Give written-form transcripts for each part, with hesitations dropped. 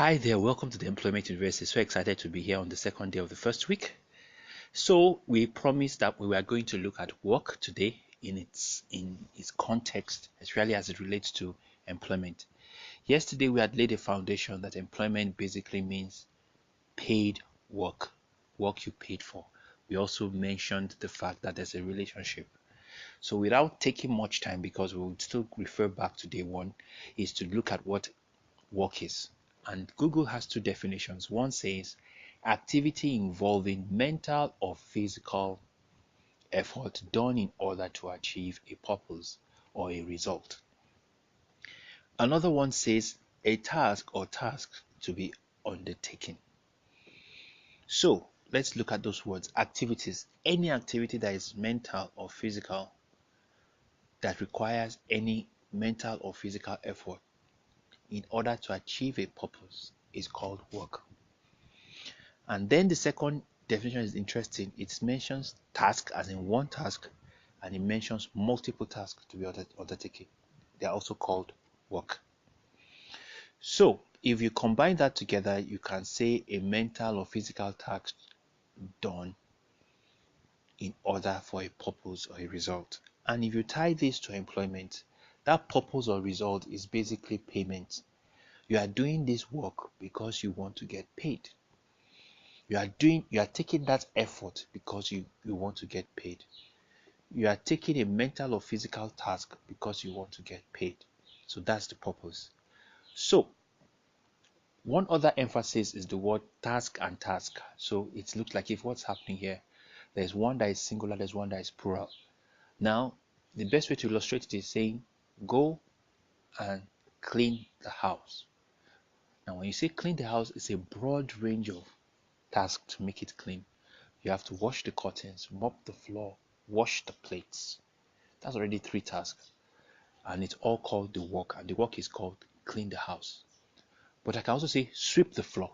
Hi there, welcome to the Employment University. So excited to be here on the second day of the first week. So we promised that we were going to look at work today in its context, especially as it relates to employment. Yesterday we had laid a foundation that employment basically means paid work you paid for. We also mentioned the fact that there's a relationship. So without taking much time, because we would still refer back to day one, is to look at what work is. And Google has two definitions. One says activity involving mental or physical effort done in order to achieve a purpose or a result. Another one says a task or tasks to be undertaken. So let's look at those words. Activities. Any activity that is mental or physical that requires any mental or physical effort in order to achieve a purpose is called work. And then the second definition is interesting. It mentions task as in one task, and it mentions multiple tasks to be undertaken. They are also called work. So if you combine that together, you can say a mental or physical task done in order for a purpose or a result. And if you tie this to employment, that purpose or result is basically payment. You are doing this work because you want to get paid. You are taking that effort because you want to get paid. You are taking a mental or physical task because you want to get paid. So that's the purpose. So one other emphasis is the word task and task. So it looks like if what's happening here, there's one that is singular, there's one that is plural. Now the best way to illustrate it is saying go and clean the house. Now when you say clean the house, it's a broad range of tasks to make it clean. You have to wash the curtains, mop the floor, wash the plates. That's already 3 tasks. And it's all called the work. And the work is called clean the house. But I can also say sweep the floor.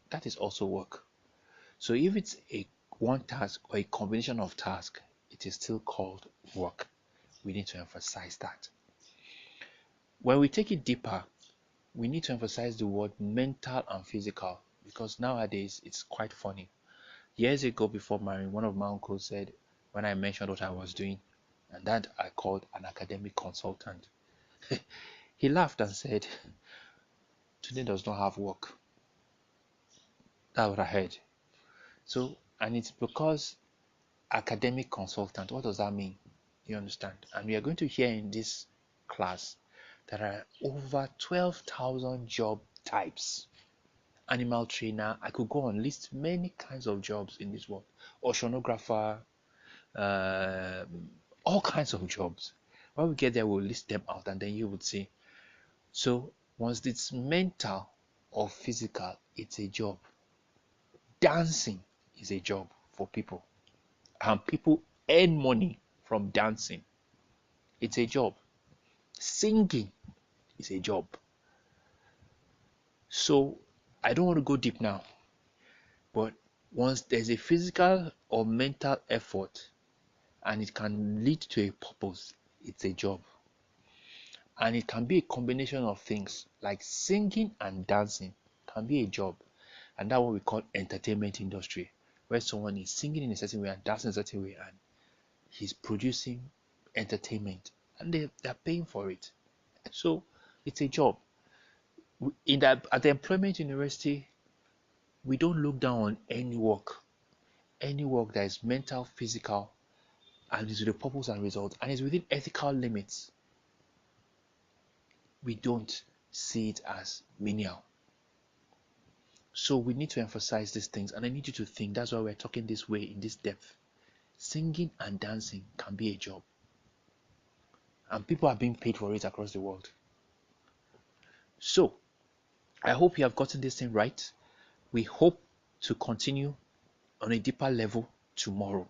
That is also work. So if it's a one task or a combination of tasks, it is still called work. We need to emphasize that. When we take it deeper, we need to emphasize the word mental and physical, because nowadays it's quite funny. Years ago, before marrying, one of my uncles said, when I mentioned what I was doing, and that I called an academic consultant, he laughed and said, today does not have work. That's what I heard. So, and it's because academic consultant, what does that mean? You understand? And we are going to hear in this class that there are over 12,000 job types. Animal trainer, I could go on list many kinds of jobs in this world. Oceanographer, all kinds of jobs. When we get there, we'll list them out and then you would see. So once it's mental or physical, it's a job. Dancing is a job for people, and people earn money from dancing. It's a job. Singing is a job. So I don't want to go deep now, but once there's a physical or mental effort and it can lead to a purpose, it's a job. And it can be a combination of things, like singing and dancing can be a job. And that's what we call entertainment industry, where someone is singing in a certain way and dancing in a certain way, and he's producing entertainment, and they're paying for it. So it's a job. In that, at the employment university, we don't look down on any work that is mental, physical, and is with a purpose and result, and is within ethical limits. We don't see it as menial. So we need to emphasize these things, and I need you to think. That's why we're talking this way, in this depth. Singing and dancing can be a job, and people are being paid for it across the world. So I hope you have gotten this thing right. We hope to continue on a deeper level tomorrow.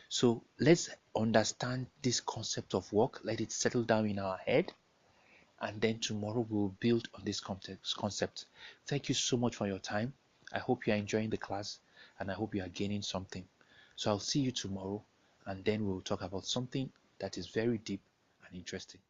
So let's understand this concept of work, let it settle down in our head, and then tomorrow we'll build on this concept. Thank you so much for your time. I hope you are enjoying the class, and I hope you are gaining something. So I'll see you tomorrow, and then we'll talk about something that is very deep and interesting.